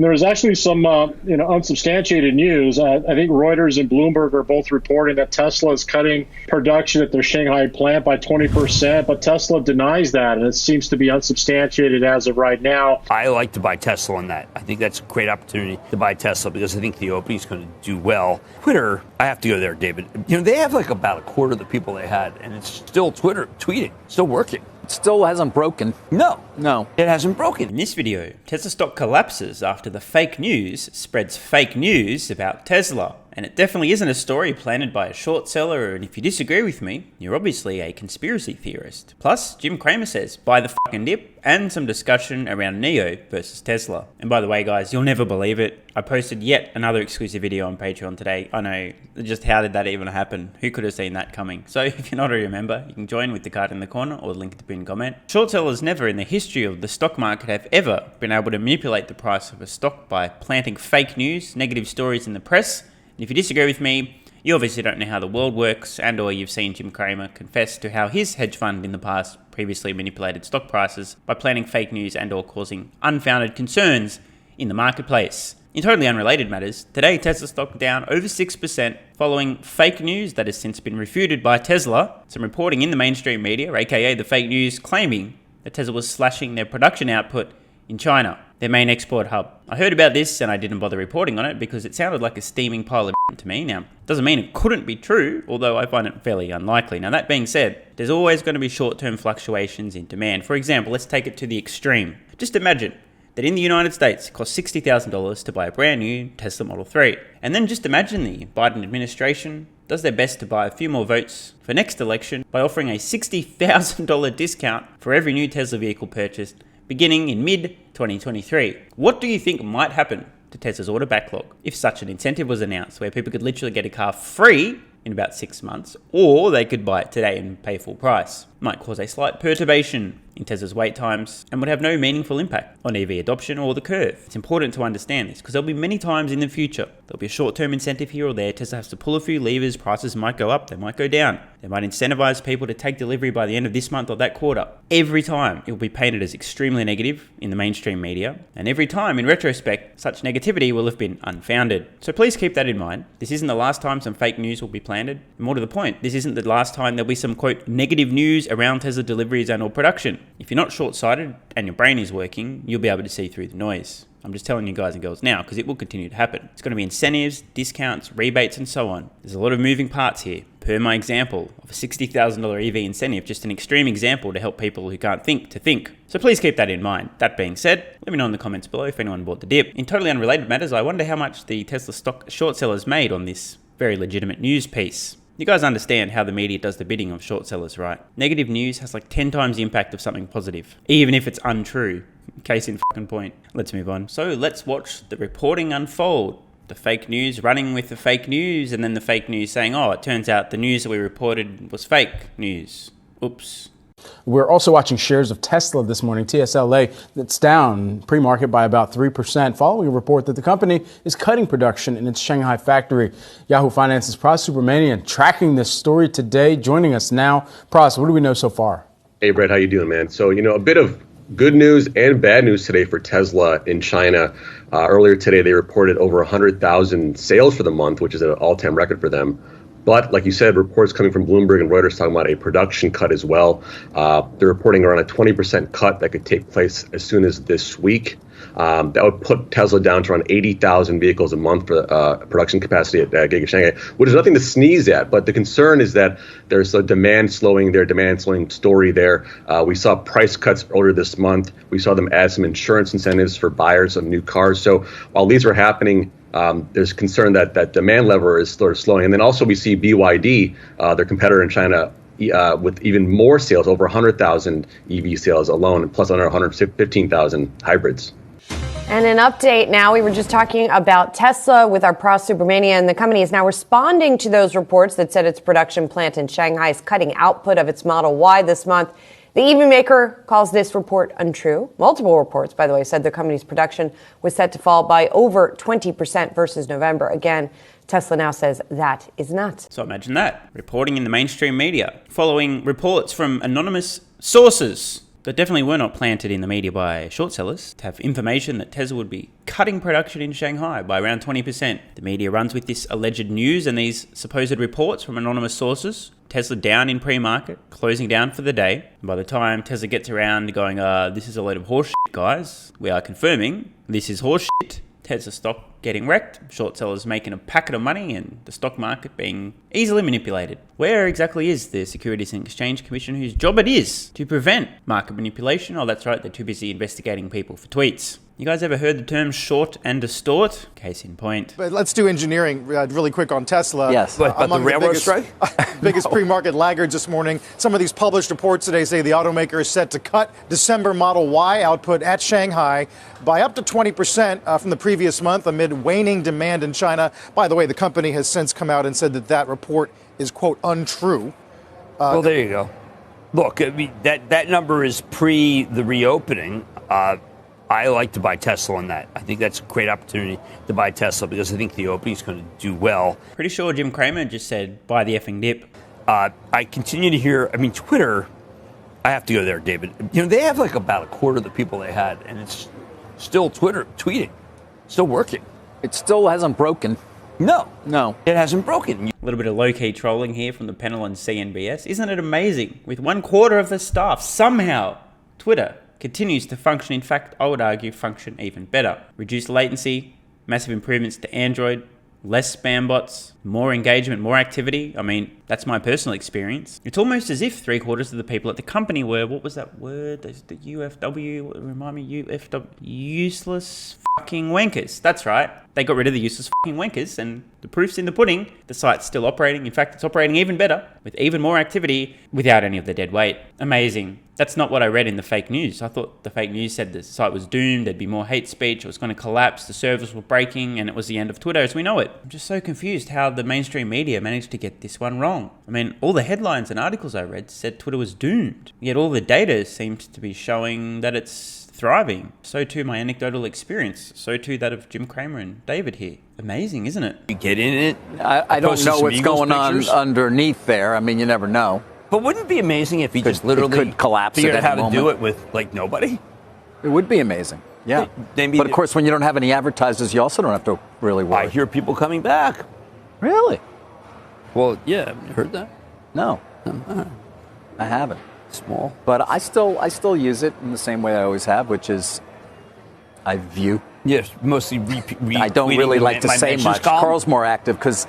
There's actually some, unsubstantiated news. I think Reuters and Bloomberg are both reporting that Tesla is cutting production at their Shanghai plant by 20%, but Tesla denies that, and it seems to be unsubstantiated as of right now. I like to buy Tesla on that. I think that's a great opportunity to buy Tesla because I think the opening is going to do well. Twitter, I have to go there, David. They have like about a quarter of the people they had, and it's still Twitter tweeting, still working. Still hasn't broken. No, it hasn't broken. In this video, Tesla stock collapses after the fake news spreads fake news about Tesla. And it definitely isn't a story planted by a short seller, and if you disagree with me, you're obviously a conspiracy theorist. Plus, Jim Cramer says, buy the fucking dip, and some discussion around NIO versus Tesla. And by the way, guys, you'll never believe it. I posted yet another exclusive video on Patreon today. I know, just how did that even happen? Who could have seen that coming? So if you're not already a member, you can join with the card in the corner or the link in the pinned comment. Short sellers never in the history of the stock market have ever been able to manipulate the price of a stock by planting fake news, negative stories in the press. If you disagree with me, you obviously don't know how the world works, and or you've seen Jim Cramer confess to how his hedge fund in the past previously manipulated stock prices by planting fake news and or causing unfounded concerns in the marketplace. In totally unrelated matters, today Tesla stock down over 6% following fake news that has since been refuted by Tesla. Some reporting in the mainstream media, aka the fake news, claiming that Tesla was slashing their production output in China, their main export hub. I heard about this and I didn't bother reporting on it because it sounded like a steaming pile of to me. Now, doesn't mean it couldn't be true, although I find it fairly unlikely. Now, that being said, there's always going to be short-term fluctuations in demand. For example, let's take it to the extreme. Just imagine that in the United States, it costs $60,000 to buy a brand new Tesla Model 3. And then just imagine the Biden administration does their best to buy a few more votes for next election by offering a $60,000 discount for every new Tesla vehicle purchased beginning in mid-2023. What do you think might happen to Tesla's order backlog if such an incentive was announced where people could literally get a car free in about 6 months, or they could buy it today and pay full price? Might cause a slight perturbation in Tesla's wait times and would have no meaningful impact on EV adoption or the curve. It's important to understand this because there'll be many times in the future there'll be a short-term incentive here or there. Tesla has to pull a few levers. Prices might go up, they might go down. They might incentivize people to take delivery by the end of this month or that quarter. Every time it will be painted as extremely negative in the mainstream media, and every time in retrospect such negativity will have been unfounded. So please keep that in mind. This isn't the last time some fake news will be planted. More to the point, this isn't the last time there'll be some quote negative news around Tesla deliveries and or production. If you're not short-sighted and your brain is working, you'll be able to see through the noise. I'm just telling you guys and girls now because it will continue to happen. It's going to be incentives, discounts, rebates, and so on. There's a lot of moving parts here. Per my example of a $60,000 EV incentive, just an extreme example to help people who can't think to think. So please keep that in mind. That being said, let me know in the comments below if anyone bought the dip. In totally unrelated matters, I wonder how much the Tesla stock short sellers made on this very legitimate news piece. You guys understand how the media does the bidding of short sellers, right? Negative news has like 10 times the impact of something positive, even if it's untrue. Case in fucking point. Let's move on. So let's watch the reporting unfold. The fake news running with the fake news, and then the fake news saying, oh, it turns out the news that we reported was fake news. Oops. We're also watching shares of Tesla this morning, TSLA, that's down pre-market by about 3%, following a report that the company is cutting production in its Shanghai factory. Yahoo Finance's Pras Subramanian tracking this story today, joining us now. Pras, what do we know so far? Hey, Brett, how you doing, man? So, a bit of good news and bad news today for Tesla in China. Earlier today, they reported over 100,000 sales for the month, which is an all-time record for them. But like you said, reports coming from Bloomberg and Reuters talking about a production cut as well. They're reporting around a 20% cut that could take place as soon as this week. That would put Tesla down to around 80,000 vehicles a month for production capacity at Giga Shanghai, which is nothing to sneeze at. But the concern is that there's a demand slowing story there. We saw price cuts earlier this month. We saw them add some insurance incentives for buyers of new cars. So while these are happening, there's concern that that demand lever is sort of slowing. And then also we see BYD, their competitor in China, with even more sales, over 100,000 EV sales alone, plus another 115,000 hybrids. And an update now. We were just talking about Tesla with our Pras Subramanian, and the company is now responding to those reports that said its production plant in Shanghai is cutting output of its Model Y this month. The EV maker calls this report untrue. Multiple reports, by the way, said the company's production was set to fall by over 20% versus November. Again, Tesla now says that is nuts. So imagine that. Reporting in the mainstream media. Following reports from anonymous sources that definitely were not planted in the media by short sellers to have information that Tesla would be cutting production in Shanghai by around 20%. The media runs with this alleged news and these supposed reports from anonymous sources. Tesla down in pre-market, closing down for the day. And by the time Tesla gets around to going, this is a load of horse shit, guys, we are confirming this is horse shit. Tesla stock getting wrecked, short sellers making a packet of money, and the stock market being easily manipulated. Where exactly is the Securities and Exchange Commission, whose job it is to prevent market manipulation? Oh, that's right, they're too busy investigating people for tweets. You guys ever heard the term short and distort? Case in point. But let's do engineering really quick on Tesla. Yes. But the railroad strike? Biggest pre-market laggards this morning. Some of these published reports today say the automaker is set to cut December Model Y output at Shanghai by up to 20% from the previous month amid waning demand in China. By the way, the company has since come out and said that that report is, quote, untrue. Well, there you go. Look, I mean, that number is pre the reopening. I like to buy Tesla on that. I think that's a great opportunity to buy Tesla because I think the opening is going to do well. Pretty sure Jim Cramer just said, buy the effing dip. I continue to hear, I mean, Twitter, I have to go there, David. You know, they have like about a quarter of the people they had, and it's still Twitter tweeting, still working. It still hasn't broken. No, It it hasn't broken. A little bit of low-key trolling here from the panel on CNBS. Isn't it amazing? With 1/4 of the staff, somehow Twitter continues to function. In fact, I would argue function even better. Reduced latency, massive improvements to Android, less spam bots, more engagement, more activity. I mean, that's my personal experience. It's almost as if 3/4 of the people at the company were, what was that word? The UFW, remind me, UFW, useless fucking wankers. That's right. They got rid of the useless fucking wankers, and the proof's in the pudding. The site's still operating. In fact, it's operating even better with even more activity without any of the dead weight. Amazing. That's not what I read in the fake news. I thought the fake news said the site was doomed, there'd be more hate speech, it was going to collapse, the servers were breaking, and it was the end of Twitter as we know it. I'm just so confused how the mainstream media managed to get this one wrong. I mean, all the headlines and articles I read said Twitter was doomed, yet all the data seems to be showing that it's thriving. So too my anecdotal experience. So too that of Jim Cramer and David here. Amazing, isn't it? You get in it. I don't know what's going on underneath there. I mean, you never know. But wouldn't it be amazing if he just literally could collapse figured at out how any to do moment. it with like nobody? It would be amazing. Yeah. But of course, when you don't have any advertisers, you also don't have to really worry. I hear people coming back. Really? Well, yeah, you heard that? No. I haven't. Small. But I still use it in the same way I always have, which is I view. Yes, mostly I don't really like to say much. Carl's more active because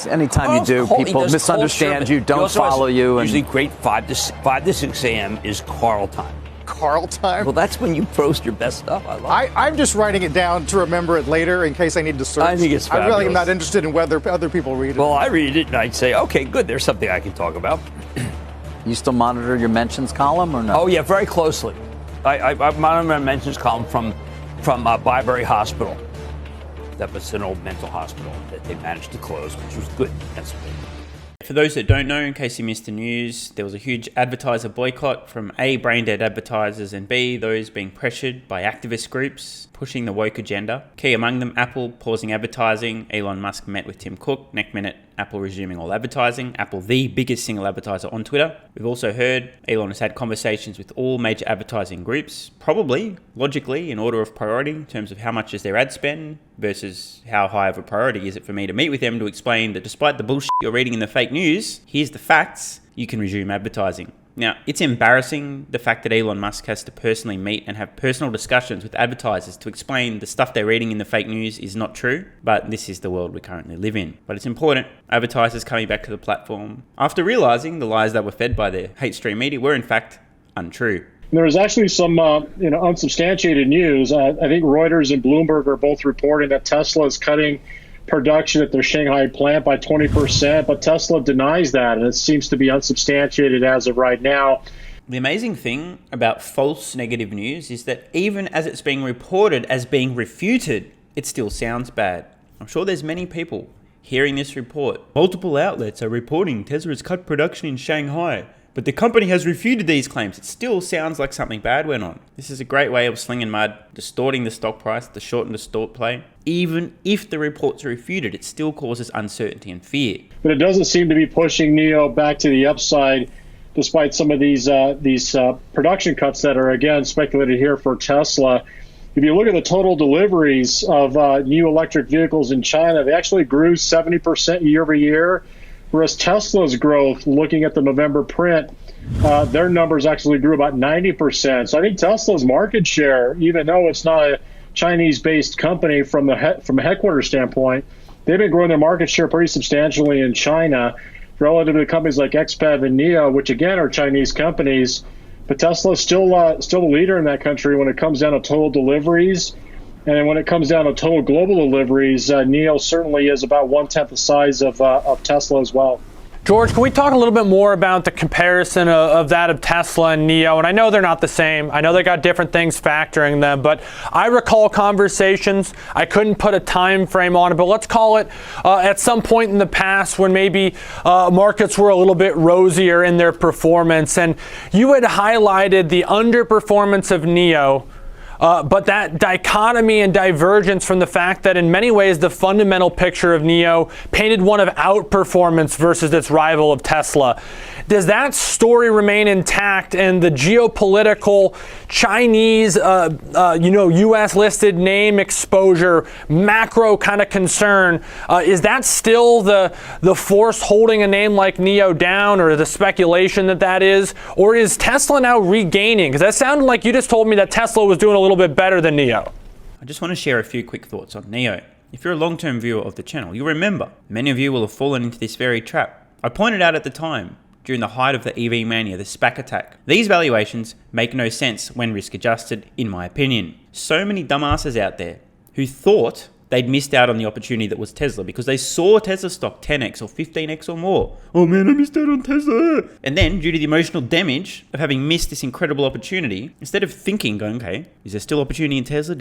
anytime you do, people misunderstand you, don't follow you. Usually great 5 to 6 a.m. is Carl time. Carl time? Well, that's when you post your best stuff. I love it. I'm just writing it down to remember it later in case I need to search. I think it's fabulous. I really am not interested in whether other people read it. Well, I read it and I'd say, okay, good, there's something I can talk about. You still monitor your mentions column or no? Oh, yeah, very closely. I monitor my mentions column from Byberry Hospital. That was an old mental hospital that they managed to close, which was good. That's good. For those that don't know, in case you missed the news, there was a huge advertiser boycott from A, brain-dead advertisers, and B, those being pressured by activist groups pushing the woke agenda. Key among them, Apple pausing advertising, Elon Musk met with Tim Cook, next minute Apple resuming all advertising, Apple the biggest single advertiser on Twitter. We've also heard Elon has had conversations with all major advertising groups, probably, logically, in order of priority in terms of how much is their ad spend versus how high of a priority is it for me to meet with them to explain that despite the bullshit you're reading in the fake news, here's the facts, you can resume advertising. Now, it's embarrassing the fact that Elon Musk has to personally meet and have personal discussions with advertisers to explain the stuff they're reading in the fake news is not true, but this is the world we currently live in. But it's important, advertisers coming back to the platform after realizing the lies that were fed by their hate stream media were in fact untrue. There was actually some unsubstantiated news. I think Reuters and Bloomberg are both reporting that Tesla is cutting production at their Shanghai plant by 20%, but Tesla denies that, and it seems to be unsubstantiated as of right now. The amazing thing about false negative news is that even as it's being reported as being refuted, it still sounds bad. I'm sure there's many people hearing this report. Multiple outlets are reporting Tesla has cut production in Shanghai, but the company has refuted these claims. It still sounds like something bad went on. This is a great way of slinging mud, distorting the stock price, the short and distort play. Even if the reports are refuted, it still causes uncertainty and fear. But it doesn't seem to be pushing NIO back to the upside despite some of these production cuts that are, again, speculated here for Tesla. If you look at the total deliveries of new electric vehicles in China, they actually grew 70% year over year, whereas Tesla's growth, looking at the November print, their numbers actually grew about 90%. So I think Tesla's market share, even though it's not a Chinese-based company from a headquarters standpoint, they've been growing their market share pretty substantially in China relative to companies like XPEV and NIO, which again are Chinese companies. But Tesla is still the leader in that country when it comes down to total deliveries. And then when it comes down to total global deliveries, NIO certainly is about 1/10 the size of Tesla as well. George, can we talk a little bit more about the comparison of that of Tesla and NIO? And I know they're not the same. I know they got different things factoring them, but I recall conversations. I couldn't put a time frame on it, but let's call it at some point in the past when maybe markets were a little bit rosier in their performance. And you had highlighted the underperformance of NIO. But that dichotomy and divergence from the fact that in many ways the fundamental picture of NIO painted one of outperformance versus its rival of Tesla. Does that story remain intact, and the geopolitical Chinese, U.S. listed name exposure, macro kind of concern, is that still the force holding a name like NIO down, or the speculation that is? Or is Tesla now regaining? Because that sounded like you just told me that Tesla was doing a little bit better than NIO. I just want to share a few quick thoughts on NIO. If you're a long-term viewer of the channel, you'll remember many of you will have fallen into this very trap. I pointed out at the time, during the height of the EV mania, the SPAC attack. These valuations make no sense when risk adjusted, in my opinion. So many dumbasses out there who thought they'd missed out on the opportunity that was Tesla because they saw Tesla stock 10x or 15x or more. Oh man, I missed out on Tesla. And then, due to the emotional damage of having missed this incredible opportunity, instead of thinking, going, okay, is there still opportunity in Tesla?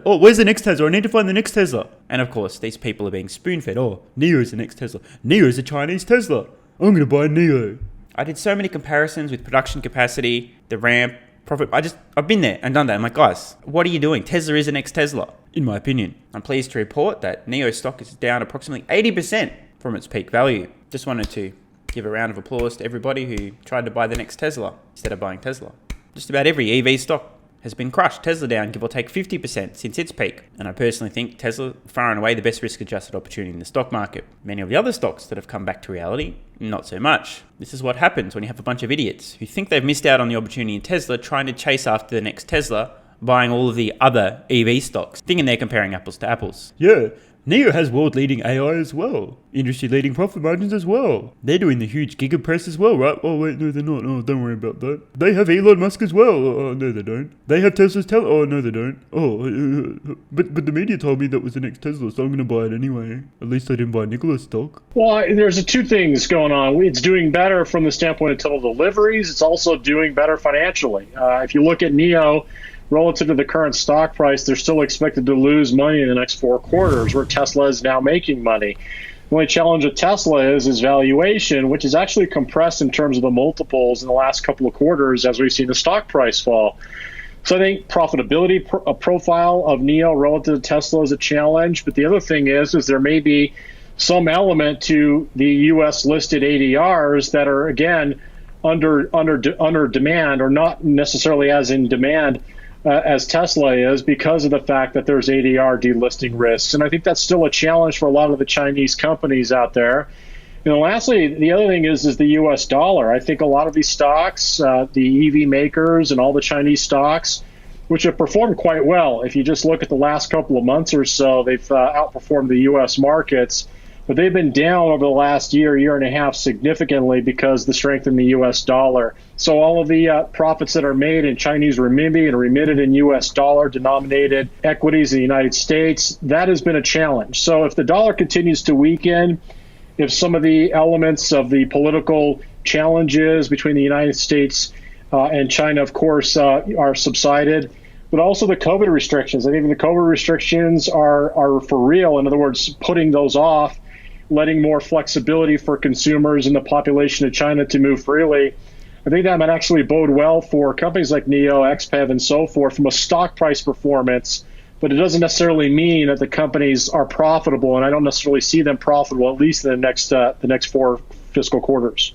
Where's the next Tesla? I need to find the next Tesla. And of course, these people are being spoon-fed. Oh, NIO is the next Tesla. NIO is a Chinese Tesla. I'm going to buy NIO. I did so many comparisons with production capacity, the ramp, profit. I've been there and done that. I'm like, guys, what are you doing? Tesla is the next Tesla, in my opinion. I'm pleased to report that NIO stock is down approximately 80% from its peak value. Just wanted to give a round of applause to everybody who tried to buy the next Tesla instead of buying Tesla. Just about every EV stock has been crushed. Tesla down, give or take 50% since its peak. And I personally think Tesla, far and away, the best risk-adjusted opportunity in the stock market. Many of the other stocks that have come back to reality, not so much. This is what happens when you have a bunch of idiots who think they've missed out on the opportunity in Tesla, trying to chase after the next Tesla, buying all of the other EV stocks, thinking they're comparing apples to apples. Yeah, NIO has world-leading AI as well. Industry-leading profit margins as well. They're doing the huge giga press as well, right? Oh, wait, no, they're not. Oh, don't worry about that. They have Elon Musk as well. Oh, no, they don't. They have Tesla's Oh, no, they don't. Oh, but the media told me that was the next Tesla, so I'm going to buy it anyway. At least I didn't buy Nikola's stock. Well, there's two things going on. It's doing better from the standpoint of total deliveries. It's also doing better financially. If you look at NIO, relative to the current stock price, they're still expected to lose money in the next 4 quarters, where Tesla is now making money. The only challenge with Tesla is valuation, which is actually compressed in terms of the multiples in the last couple of quarters as we've seen the stock price fall. So I think profitability profile of NIO relative to Tesla is a challenge. But the other thing is there may be some element to the U.S. listed ADRs that are, again, under demand, or not necessarily as in demand as Tesla is, because of the fact that there's ADR delisting risks. And I think that's still a challenge for a lot of the Chinese companies out there. And lastly, the other thing is the U.S. dollar. I think a lot of these stocks, the EV makers and all the Chinese stocks, which have performed quite well. If you just look at the last couple of months or so, they've outperformed the U.S. markets. But they've been down over the last year and a half significantly because of the strength in the U.S. dollar. So all of the profits that are made in Chinese renminbi and remitted in U.S. dollar denominated equities in the United States, that has been a challenge. So if the dollar continues to weaken, if some of the elements of the political challenges between the United States and China, of course, are subsided, but also the COVID restrictions. I think the COVID restrictions are for real. In other words, putting those off, letting more flexibility for consumers and the population of China to move freely. I think that might actually bode well for companies like NIO, XPEV, and so forth from a stock price performance, but it doesn't necessarily mean that the companies are profitable, and I don't necessarily see them profitable, at least in the next 4 fiscal quarters.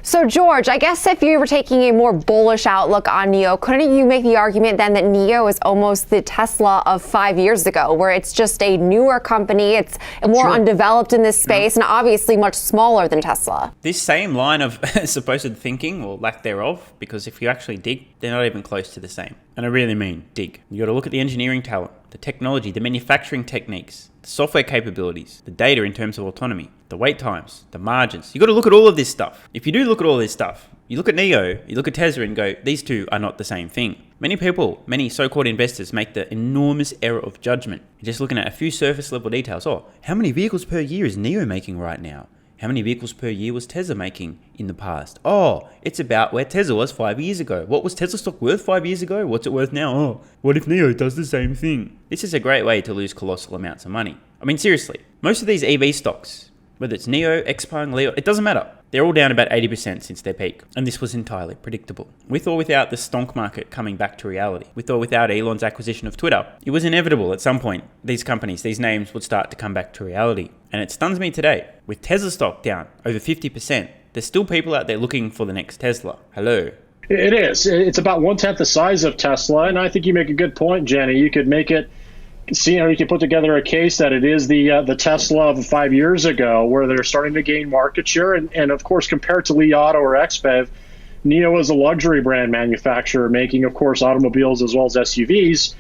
So, George, I guess if you were taking a more bullish outlook on NIO, couldn't you make the argument then that NIO is almost the Tesla of 5 years ago, where it's just a newer company, it's more undeveloped in this space, and obviously much smaller than Tesla? This same line of supposed thinking, or lack thereof, because if you actually dig, they're not even close to the same. And I really mean dig. You got to look at the engineering talent, the technology, the manufacturing techniques, the software capabilities, the data in terms of autonomy, the wait times, the margins. You got to look at all of this stuff. If you do look at all this stuff, you look at NIO, you look at Tesla and go, these two are not the same thing. Many people, many so-called investors make the enormous error of judgment. Just looking at a few surface level details. Oh, how many vehicles per year is NIO making right now? How many vehicles per year was Tesla making in the past? Oh, it's about where Tesla was 5 years ago. What was Tesla stock worth 5 years ago? What's it worth now? Oh, what if NIO does the same thing? This is a great way to lose colossal amounts of money. I mean, seriously, most of these EV stocks, whether it's NIO, XPeng, Leo, it doesn't matter. They're all down about 80% since their peak, and this was entirely predictable. With or without the stonk market coming back to reality, with or without Elon's acquisition of Twitter, it was inevitable at some point these companies, these names would start to come back to reality. And it stuns me today, with Tesla stock down over 50%, there's still people out there looking for the next Tesla. Hello. It is. It's about 1/10 the size of Tesla, and I think you make a good point, Jenny. You could make it, you can put together a case that it is the Tesla of 5 years ago, where they're starting to gain market share, and of course, compared to Li Auto or XPEV, NIO is a luxury brand manufacturer, making, of course, automobiles as well as SUVs.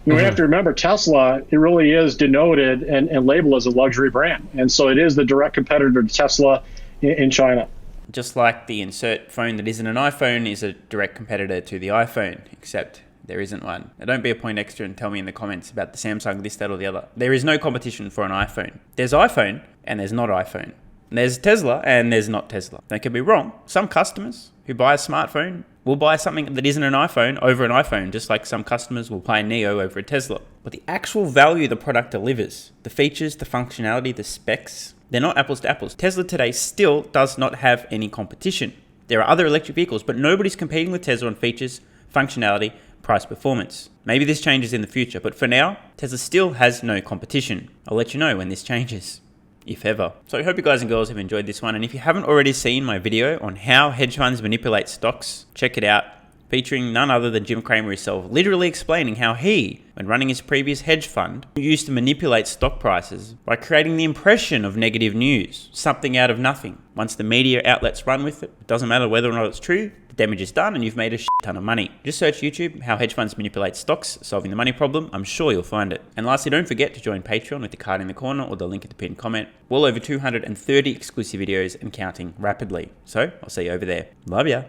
We have to remember Tesla, it really is denoted and labeled as a luxury brand. And so it is the direct competitor to Tesla in China. Just like the insert phone that isn't an iPhone is a direct competitor to the iPhone, except there isn't one. Now, don't be a point extra and tell me in the comments about the Samsung, this, that, or the other. There is no competition for an iPhone. There's iPhone and there's not iPhone. There's Tesla and there's not Tesla. They could be wrong. Some customers who buy a smartphone will buy something that isn't an iPhone over an iPhone, just like some customers will buy NIO over a Tesla. But the actual value the product delivers, the features, the functionality, the specs, they're not apples to apples. Tesla today still does not have any competition. There are other electric vehicles, but nobody's competing with Tesla on features, functionality, price performance. Maybe this changes in the future, but for now, Tesla still has no competition. I'll let you know when this changes, if ever. So I hope you guys and girls have enjoyed this one, and if you haven't already seen my video on how hedge funds manipulate stocks, check it out, featuring none other than Jim Cramer himself, literally explaining how he, when running his previous hedge fund, used to manipulate stock prices by creating the impression of negative news, something out of nothing. Once the media outlets run with it, it doesn't matter whether or not it's true, the damage is done and you've made a shit ton of money. Just search YouTube, how hedge funds manipulate stocks, solving the money problem. I'm sure you'll find it. And lastly, don't forget to join Patreon with the card in the corner or the link at the pinned comment. Well over 230 exclusive videos and counting rapidly. So I'll see you over there. Love ya.